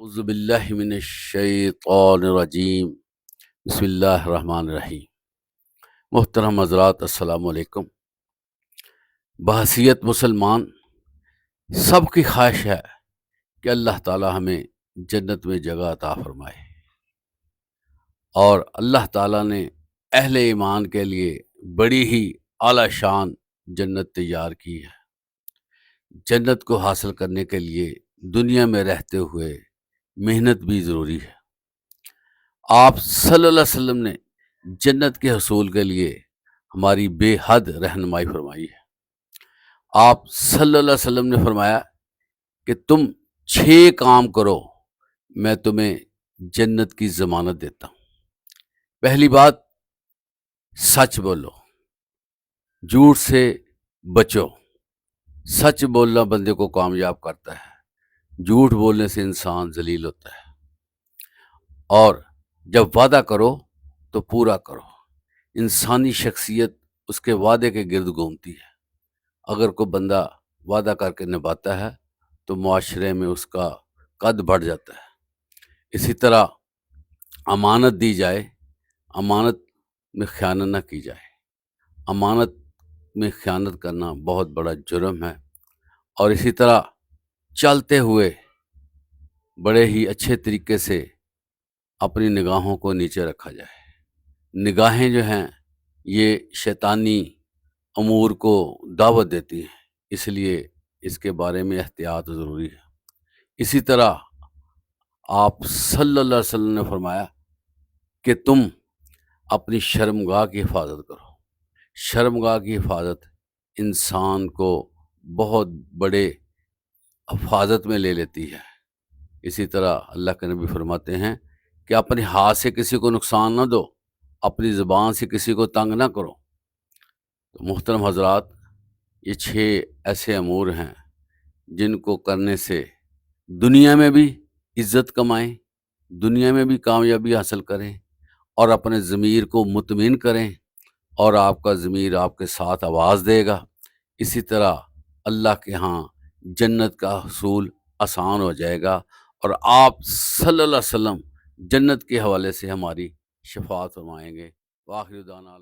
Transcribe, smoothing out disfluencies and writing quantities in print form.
اعوذ باللہ من الشیطان الرجیم بسم اللہ الرحمن الرحیم۔ محترم حضرات، السلام علیکم۔ بحیثیت مسلمان سب کی خواہش ہے کہ اللہ تعالی ہمیں جنت میں جگہ عطا فرمائے، اور اللہ تعالیٰ نے اہل ایمان کے لیے بڑی ہی اعلیٰ شان جنت تیار کی ہے۔ جنت کو حاصل کرنے کے لیے دنیا میں رہتے ہوئے محنت بھی ضروری ہے۔ آپ صلی اللہ علیہ وسلم نے جنت کے حصول کے لیے ہماری بے حد رہنمائی فرمائی ہے۔ آپ صلی اللہ علیہ وسلم نے فرمایا کہ تم 6 کام کرو، میں تمہیں جنت کی ضمانت دیتا ہوں۔ پہلی بات، سچ بولو، جھوٹ سے بچو۔ سچ بولنا بندے کو کامیاب کرتا ہے، جھوٹ بولنے سے انسان ذلیل ہوتا ہے۔ اور جب وعدہ کرو تو پورا کرو۔ انسانی شخصیت اس کے وعدے کے گرد گھومتی ہے۔ اگر کوئی بندہ وعدہ کر کے نبھاتا ہے تو معاشرے میں اس کا قد بڑھ جاتا ہے۔ اسی طرح امانت دی جائے، امانت میں خیانت نہ کی جائے۔ امانت میں خیانت کرنا بہت بڑا جرم ہے۔ اور اسی طرح چلتے ہوئے بڑے ہی اچھے طریقے سے اپنی نگاہوں کو نیچے رکھا جائے۔ نگاہیں جو ہیں یہ شیطانی امور کو دعوت دیتی ہیں، اس لیے اس کے بارے میں احتیاط ضروری ہے۔ اسی طرح آپ صلی اللہ علیہ وسلم نے فرمایا کہ تم اپنی شرمگاہ کی حفاظت کرو۔ شرمگاہ کی حفاظت انسان کو بہت بڑے حفاظت میں لے لیتی ہے۔ اسی طرح اللہ کے نبی فرماتے ہیں کہ اپنے ہاتھ سے کسی کو نقصان نہ دو، اپنی زبان سے کسی کو تنگ نہ کرو۔ تو محترم حضرات، یہ 6 ایسے امور ہیں جن کو کرنے سے دنیا میں بھی عزت کمائیں، دنیا میں بھی کامیابی حاصل کریں، اور اپنے ضمیر کو مطمئن کریں، اور آپ کا ضمیر آپ کے ساتھ آواز دے گا۔ اسی طرح اللہ کے ہاں جنت کا حصول آسان ہو جائے گا، اور آپ صلی اللہ علیہ وسلم جنت کے حوالے سے ہماری شفاعت فرمائیں گے۔ وآخر دعوانا